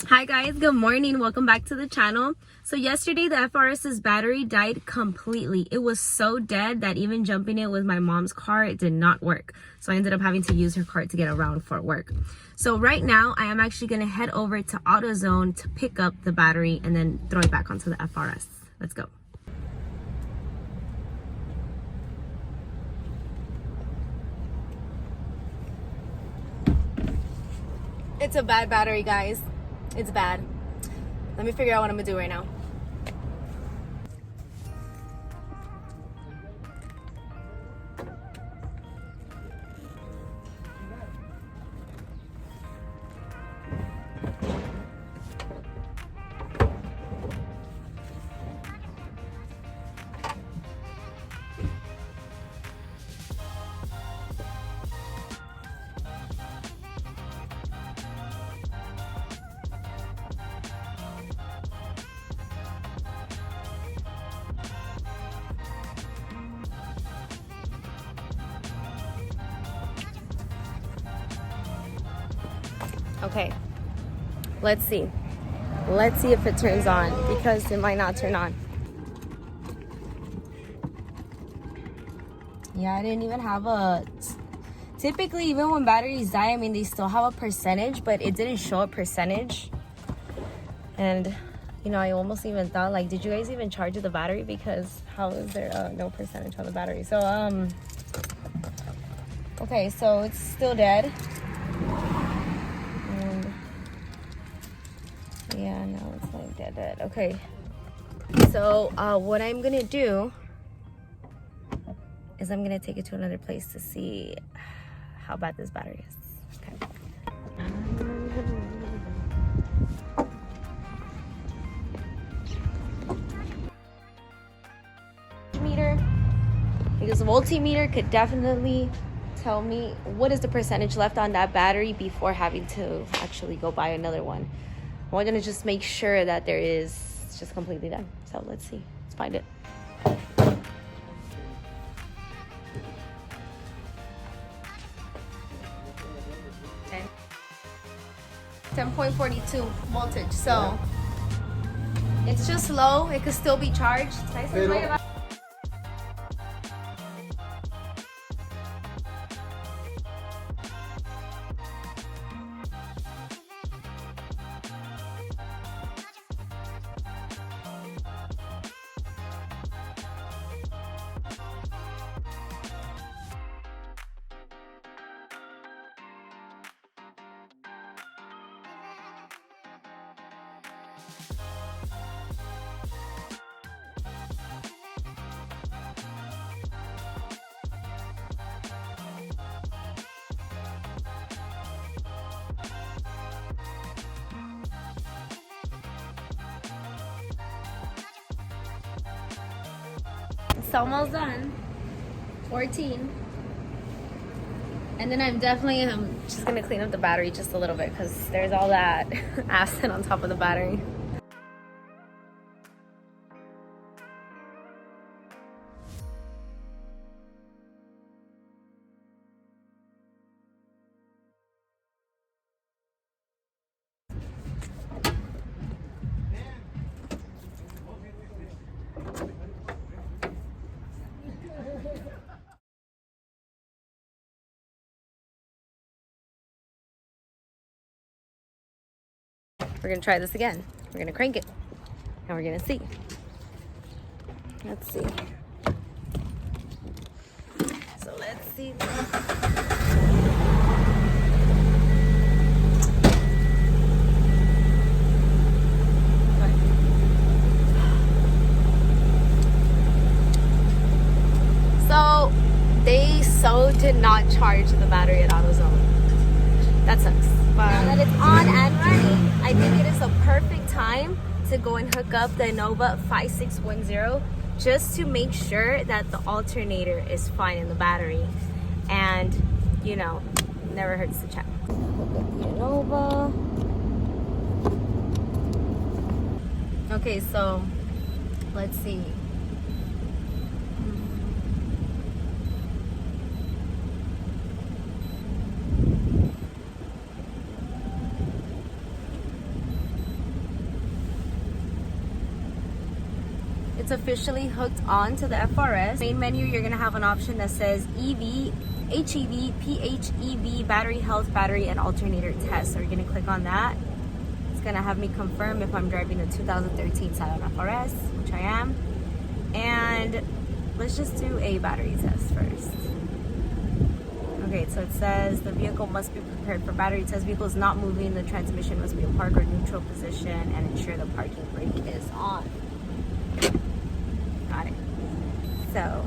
Hi guys, good morning. Welcome back to the channel. So yesterday the FRS's battery died completely. It was so dead that even jumping it with my mom's car, it did not work. So I ended up having to use her car to get around for work. So right now I am actually going to head over to AutoZone to pick up the battery and then throw it back onto the FRS. Let's go. It's a bad battery, guys. It's bad. Let me figure out what I'm gonna do right now. Okay, let's see if it turns on, because it might not turn on. Yeah, I didn't even have a, typically even when batteries die, I mean, they still have a percentage, but it didn't show a percentage. And you know, I almost even thought, like, did you guys even charge the battery? Because how is there no percentage on the battery? So okay, so it's still dead. Yeah, no, it's like dead. Okay, so what I'm gonna do is I'm gonna take it to another place to see how bad this battery is. Okay. Meter, because the multimeter could definitely tell me what is the percentage left on that battery before having to actually go buy another one. We're gonna just make sure that there is, it's just completely done. So let's see, let's find it. 10.42 voltage, so it's just low. It could still be charged. It's nice and light. It's almost done. 14. And then I'm definitely just gonna clean up the battery just a little bit, because there's all that acid on top of the battery. We're gonna try this again. We're gonna crank it and we're gonna see. Let's see. So let's see. So they did not charge the battery at AutoZone. That sucks. But now that it's on and running, I think it is a perfect time to go and hook up the Innova 5610 just to make sure that the alternator is fine in the battery. And, you know, never hurts to check. Hook up the Innova. Okay, so let's see. It's officially hooked on to the FRS. Main menu, you're gonna have an option that says EV, HEV, PHEV, battery health, battery and alternator test. So you're gonna click on that. It's gonna have me confirm if I'm driving a 2013 Scion FRS, which I am. And let's just do a battery test first. Okay, so it says the vehicle must be prepared for battery test. Vehicle is not moving. The transmission must be in park or neutral position and ensure the parking brake is on. Got it. So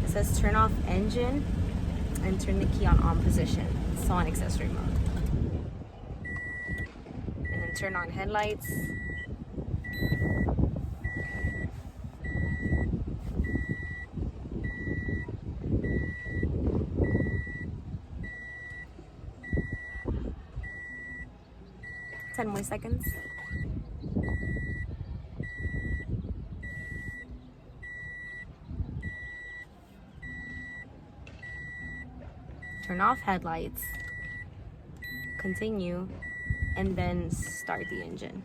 it says turn off engine and turn the key on position. So on accessory mode. And then turn on headlights. 10 more seconds. Turn off headlights, continue, and then start the engine.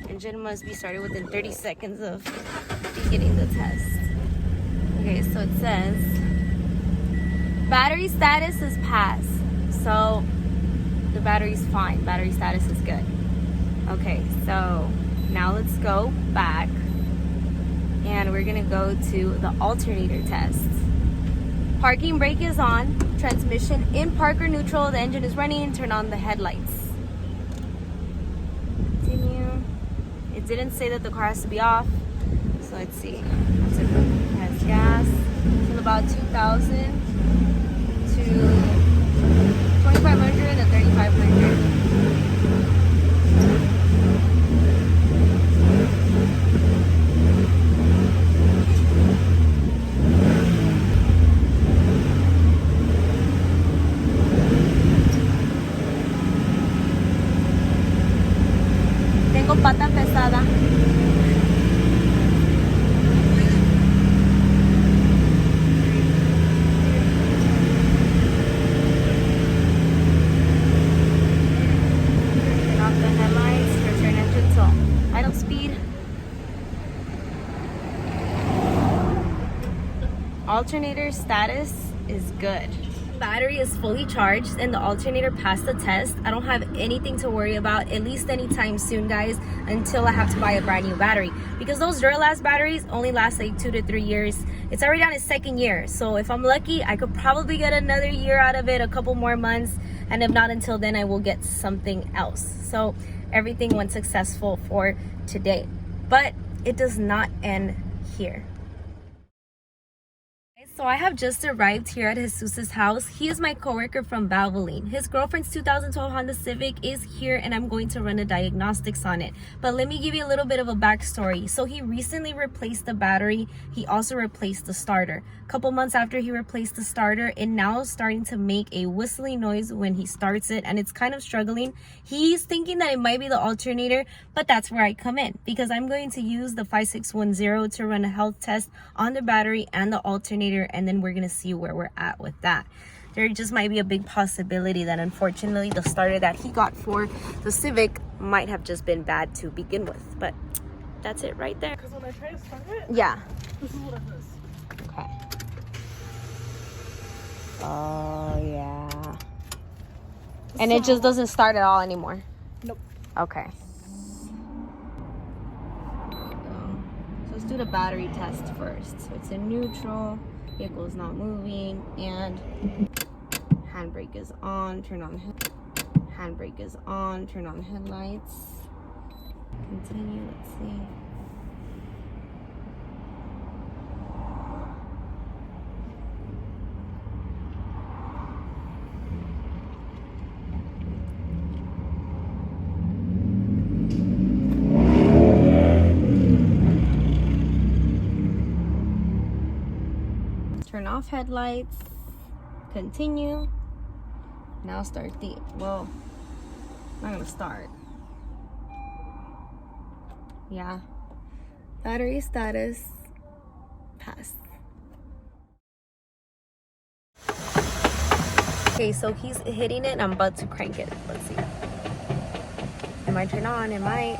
Engine must be started within 30 seconds of beginning the test. Okay, so it says battery status is pass. So the battery's fine. Battery status is good. Okay, so now let's go back and we're gonna go to the alternator test. Parking brake is on, transmission in park or neutral, the engine is running, turn on the headlights. Continue. It didn't say that the car has to be off, so let's see. It has gas from about 2,000 to 2,500 and 3,500. Tengo pata pesada. Alternator status is good. Battery is fully charged and the alternator passed the test. I don't have anything to worry about, at least anytime soon, guys, until I have to buy a brand new battery, because those Duralast batteries only last like 2 to 3 years. It's already on its 2nd year, so if I'm lucky, I could probably get another year out of it, a couple more months, and if not until then, I will get something else. So everything went successful for today, but it does not end here. So I have just arrived here at Jesus's house. He is my coworker from Valvoline. His girlfriend's 2012 Honda Civic is here and I'm going to run a diagnostics on it. But let me give you a little bit of a backstory. So he recently replaced the battery. He also replaced the starter. A couple months after he replaced the starter, it now is starting to make a whistling noise when he starts it and it's kind of struggling. He's thinking that it might be the alternator, but that's where I come in because I'm going to use the 5610 to run a health test on the battery and the alternator, and then we're gonna see where we're at with that. There just might be a big possibility that unfortunately the starter that he got for the Civic might have just been bad to begin with, but that's it right there. Because when I try to start it, yeah, this is what it is. okay. Oh yeah, and it just doesn't start at all anymore. Nope. Okay, so let's do the battery test first. So it's in neutral, vehicle is not moving, and handbrake is on, turn on handbrake is on, turn on headlights, continue. Let's see. Turn off headlights, continue. Now start the, well, not gonna start. Yeah, battery status pass. Okay, so he's hitting it and I'm about to crank it. Let's see. It might turn on, it might.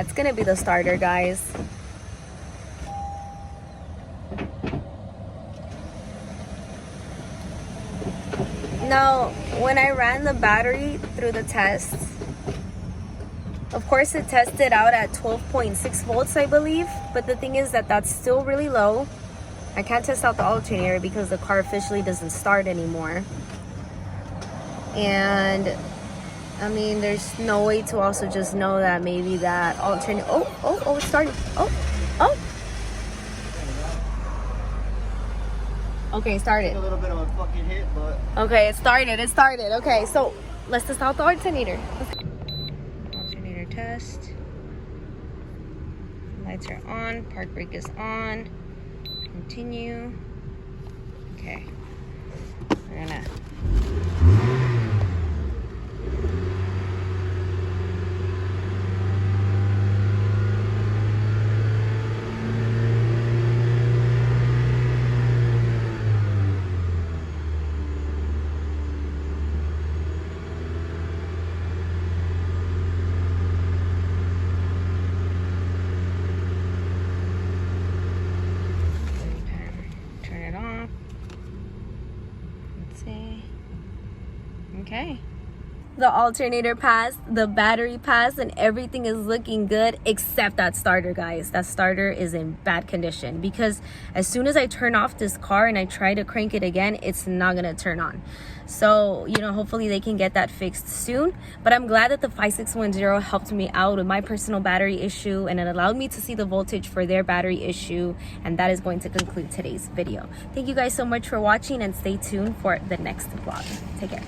Yeah, it's gonna be the starter, guys. Now, when I ran the battery through the test, of course it tested out at 12.6 volts, I believe. But the thing is that that's still really low. I can't test out the alternator because the car officially doesn't start anymore. And I mean, there's no way to also just know that maybe that alternator. Oh, it's starting. Oh. Okay, it started. A little bit of a fucking hit, but okay, it started. Okay, so let's test out the alternator. Alternator test. Lights are on, park brake is on. Continue. Okay. We're gonna turn it off. Let's see. Okay. The alternator passed, the battery passed, and everything is looking good except that starter, guys. That starter is in bad condition because as soon as I turn off this car and I try to crank it again, it's not gonna turn on. So, you know, hopefully they can get that fixed soon. But I'm glad that the 5610 helped me out with my personal battery issue, and it allowed me to see the voltage for their battery issue. And that is going to conclude today's video. Thank you guys so much for watching, and stay tuned for the next vlog. Take care.